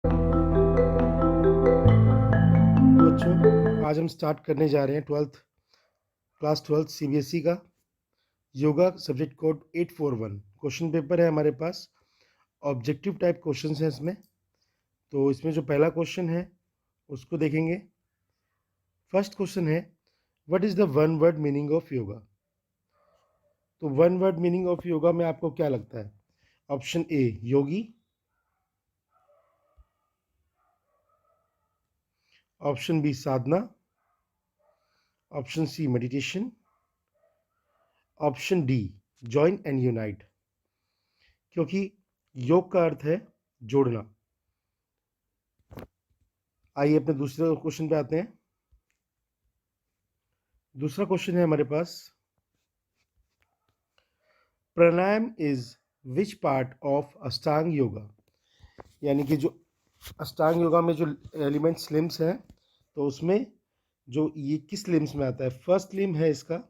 तो बच्चों, आज हम स्टार्ट करने जा रहे हैं क्लास 12 सीबीएसई का yoga subject code 841। Question paper है हमारे पास। ऑब्जेक्टिव टाइप क्वेश्चंस हैं इसमें। तो इसमें जो पहला क्वेश्चन है उसको देखेंगे। फर्स्ट क्वेश्चन है, what is the one word meaning of yoga? तो one word meaning of yoga में आपको क्या लगता है? Option a yogi, option b sadhana, option c meditation, option d join and unite. क्योंकि योग का अर्थ है जोड़ना। आइए अपने दूसरे क्वेश्चन पे आते हैं। दूसरा क्वेश्चन है हमारे पास, प्राणायाम इज विच पार्ट ऑफ अष्टांग योगा? यानी कि जो अष्टांग योगा में जो एलिमेंट्स लिम्स हैं, तो उसमें जो ये किस लिम्स में आता है? फर्स्ट लिम्ब है इसका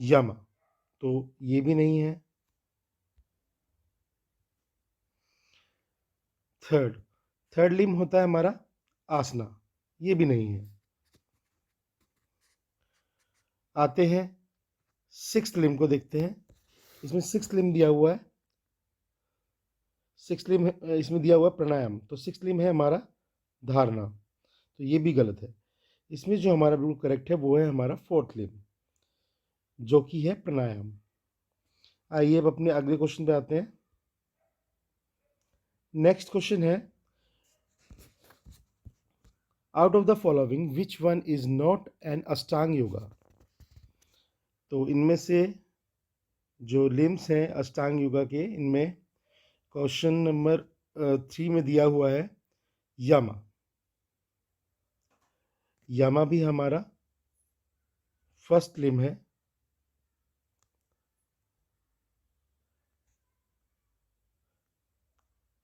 यम, तो ये भी नहीं है। थर्ड लिम्ब होता है हमारा आसना, ये भी नहीं है। आते हैं सिक्स्थ लिम्ब को देखते हैं। इसमें सिक्स्थ लिम्ब दिया हुआ है, सिक्स्थ लिम्ब इसमें दिया हुआ है प्राणायाम, तो सिक्स्थ लिम्ब है हमारा धारणा, तो ये भी गलत है। इसमें जो हमारा बिल्कुल करेक्ट है वो है हमारा फोर्थ लिम्ब, जो कि है प्राणायाम। आइए अब अपने अगले क्वेश्चन पे आते हैं। नेक्स्ट क्वेश्चन है, out of the following which one is not an अष्टांग योगा? तो इनमें से जो लिम्स हैं अष्टांग योगा के, इनमें क्वेश्चन नंबर 3 में दिया हुआ है यमा। यमा भी हमारा फर्स्ट लिम्ब है।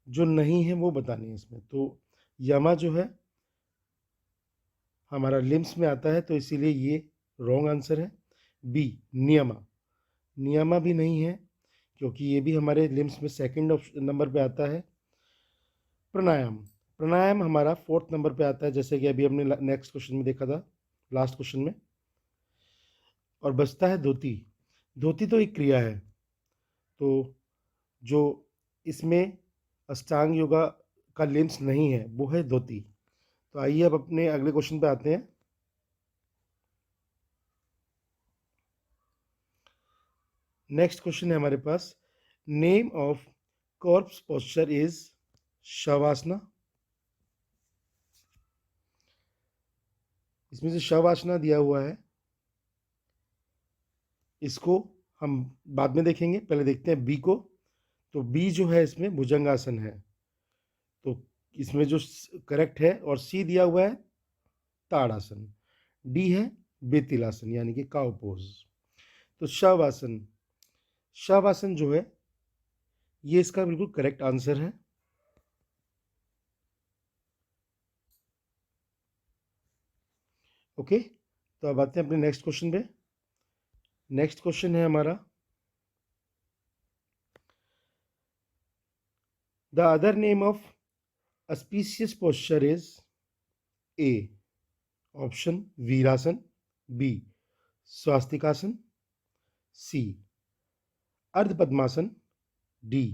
जो नहीं है वो बतानी है इसमें। तो यमा जो है हमारा लिम्स में आता है, तो इसीलिए ये रॉन्ग आंसर है। बी नियमा, नियमा भी नहीं है क्योंकि ये भी हमारे लिम्स में सेकंड नंबर पे आता है। प्राणायाम, प्राणायाम हमारा फोर्थ नंबर पे आता है, जैसे कि अभी हमने नेक्स्ट क्वेश्चन में देखा था, लास्ट क्वेश्चन में। और बचता है धोती। धोती तो एक क्रिया है, तो जो इसमें अष्टांग योगा का लिम्स नहीं है वो है धोती। तो आइए अब अपने अगले क्वेश्चन पे आते हैं। नेक्स्ट क्वेश्चन है हमारे पास, name of corpse posture is shavasana. इसमें से शवासना दिया हुआ है, इसको हम बाद में देखेंगे, पहले देखते हैं बी को। तो बी जो है इसमें भुजंगासन है, तो इसमें जो करेक्ट है, और सी दिया हुआ है ताड़ासन, डी है बेतिलासन यानी कि काउ पोज। तो शवासन, शवासन जो है ये इसका बिल्कुल करेक्ट आंसर है। ओके, तो अब आते हैं अपने नेक्स्ट क्वेश्चन पे। नेक्स्ट क्वेश्चन है हमारा, the other name of auspicious posture is a, option virasana, b swastikasana, c ardha padmasana, D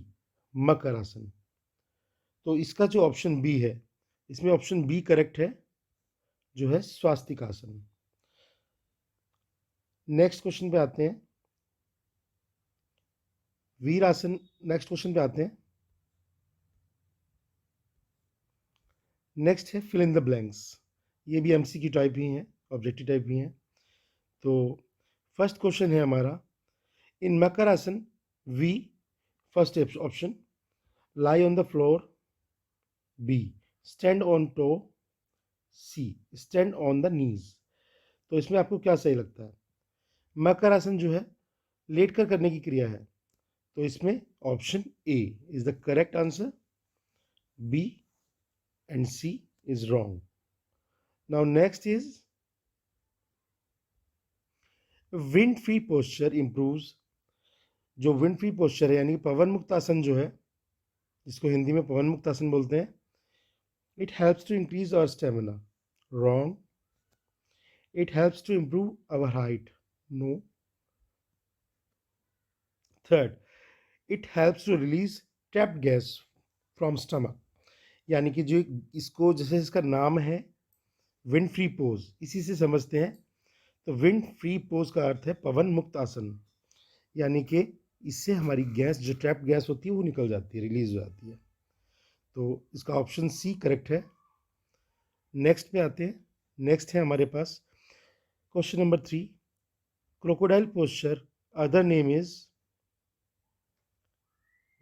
makarasana. तो इसका जो ऑप्शन बी है, इसमें ऑप्शन बी करेक्ट है, जो है स्वास्तिकासन। नेक्स्ट क्वेश्चन पे आते हैं, वीरासन। नेक्स्ट क्वेश्चन पे आते हैं। नेक्स्ट है फिल इन द ब्लैंक्स। ये भी एमसीक्यू टाइप ही हैं, ऑब्जेक्टिव टाइप भी हैं। तो फर्स्ट क्वेश्चन है हमारा, in makarasana we, first option lie on the floor, B stand on toe, C stand on the knees। तो इसमें आपको क्या सही लगता है? मकर आसन जो है लेट कर करने की क्रिया है, तो इसमें option A is the correct answer, B and C is wrong. Now next is wind free posture improves. जो विंड फ्री पोस्चर है यानी पवन मुक्त आसन जो है, जिसको हिंदी में पवन मुक्त आसन बोलते हैं, It helps to increase our stamina. Wrong. It helps to improve our height. No. Third, it helps to release trapped gas from stomach. यानी कि जो इसको, जैसे इसका नाम है विंड फ्री पोज, इसी से समझते हैं। तो विंड फ्री पोज का अर्थ है पवन मुक्त आसन, यानी कि इससे हमारी गैस, जो ट्रैप गैस होती है, वो निकल जाती है, रिलीज हो जाती है। तो इसका ऑप्शन सी करेक्ट है। नेक्स्ट पे आते हैं। नेक्स्ट है हमारे पास question number 3, crocodile posture other name is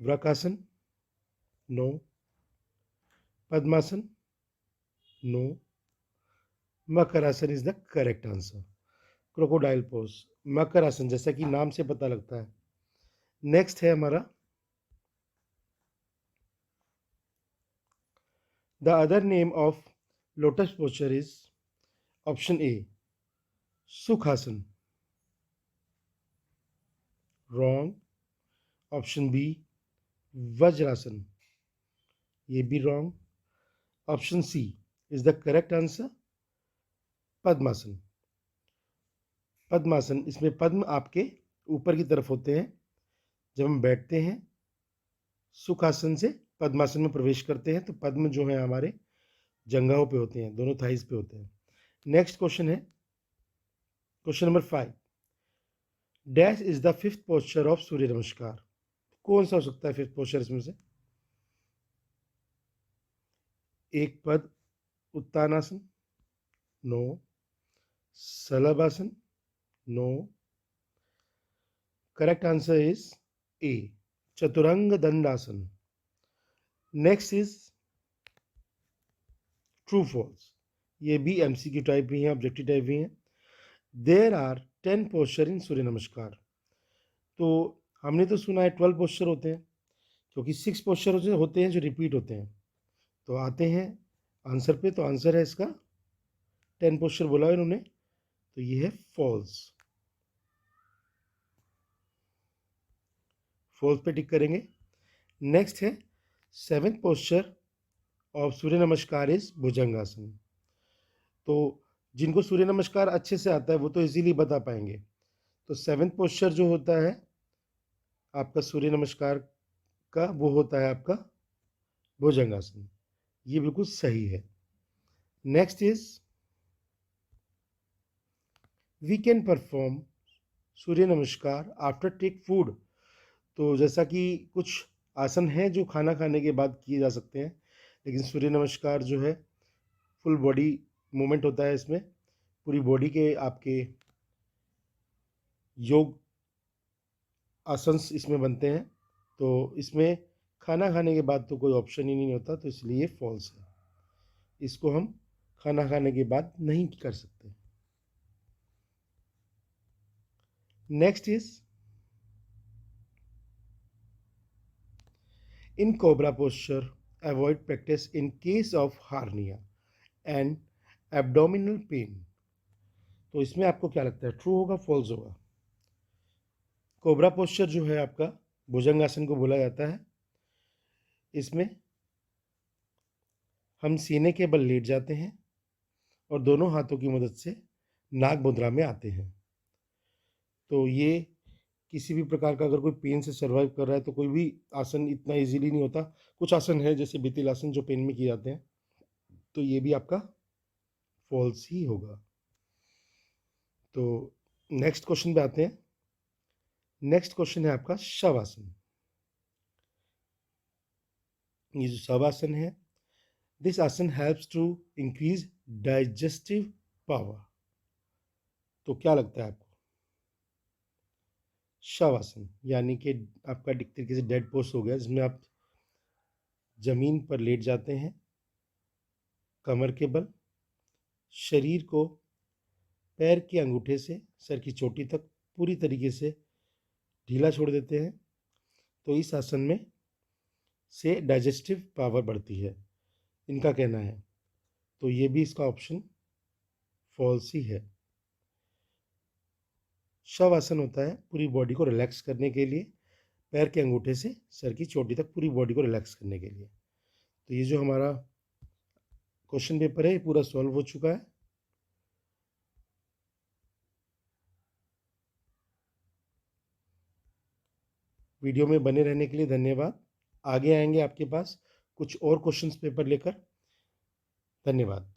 vrikasana. No. Padmasana. No. Makarasana is the correct answer. Crocodile pose, makarasana, जैसा कि नाम से पता लगता है। नेक्स्ट है हमारा the other name of lotus posture is option a sukhasana. Wrong. Option b vajrasana, ये भी wrong. Option c is the correct answer padmasana. Padmasana, इसमें पद्म आपके ऊपर की तरफ होते हैं जब हम बैठते हैं। सुखासन से पद्मासन में प्रवेश करते हैं, तो पद्म जो है हमारे जंघाओं पे होते हैं, दोनों थाइस पे होते हैं। नेक्स्ट क्वेश्चन है question number 5, dash is the fifth posture of surya namaskar. कौन सा हो सकता है फिफ्थ पोस्चर इसमें से? Eka pada uttanasana. No. Shalabhasana. No. Correct answer is a chaturanga dandasana. Next is true false, ये भी एमसीक्यू टाइप भी है, ऑब्जेक्टिव टाइप भी है। देयर आर 10 पोस्चर इन सूर्य नमस्कार। तो हमने तो सुना है 12 पोस्चर होते हैं, क्योंकि 6 पोस्चर होते हैं जो रिपीट होते हैं। तो आते हैं आंसर पे, तो आंसर है इसका 10 पोस्चर बोला है इन्होंने, तो ये है फॉल्स। फॉल्स पे टिक करेंगे। नेक्स्ट है 7th पोस्चर ऑफ सूर्य नमस्कार इज भुजंगासन। तो जिनको सूर्य नमस्कार अच्छे से आता है वो तो इजीली बता पाएंगे। तो 7th पोस्चर जो होता है आपका सूर्य नमस्कार का, वो होता है आपका भुजंगासन। ये बिल्कुल सही है। Next is we can perform surya namaskar after take food. तो जैसा कि कुछ आसन हैं जो खाना खाने के बाद किए जा सकते हैं, लेकिन सूर्य नमस्कार जो है फुल बॉडी मूवमेंट होता है, इसमें पूरी बॉडी के आपके योग आसन इसमें बनते हैं। तो इसमें खाना खाने के बाद तो कोई ऑप्शन ही नहीं होता, तो इसलिए फॉल्स है। इसको हम खाना खाने के बाद नहीं कर सकते। Next is in cobra posture avoid practice in case of hernia and abdominal pain. तो इसमें आपको क्या लगता है, ट्रू होगा फॉल्स होगा? कोबरा पोस्चर जो है आपका भुजंगासन को बोला जाता है। इसमें हम सीने के बल लेट जाते हैं और दोनों हाथों की मदद से नाग मुद्रा में आते हैं। तो ये किसी भी प्रकार का अगर कोई पेन से सर्वाइव कर रहा है तो कोई भी आसन इतना इजीली नहीं होता। कुछ आसन है जैसे बितिल आसन जो पेन में किए जाते हैं, तो ये भी आपका फॉल्स ही होगा। तो नेक्स्ट क्वेश्चन पे आते हैं। नेक्स्ट क्वेश्चन है आपका शवासन। ये जो शवासन है, this asana helps to increase digestive power. तो क्या लगता है आपको? शवासन यानी कि आपका एक तरीके से डेड पोस्ट हो गया, जिसमें आप जमीन पर लेट जाते हैं, कमर के बल, शरीर को पैर के अंगूठे से सर की चोटी तक पूरी तरीके से ढीला छोड़ देते हैं। तो इस आसन में से डाइजेस्टिव पावर बढ़ती है, इनका कहना है। तो ये भी इसका ऑप्शन फॉल्स ही है। शव आसन होता है पूरी बॉडी को रिलैक्स करने के लिए, पैर के अंगूठे से सर की चोटी तक पूरी बॉडी को रिलैक्स करने के लिए। तो ये जो हमारा क्वेश्चन पेपर है ये पूरा सॉल्व हो चुका है। वीडियो में बने रहने के लिए धन्यवाद। आगे आएंगे आपके पास कुछ और क्वेश्चंस पेपर लेकर। धन्यवाद।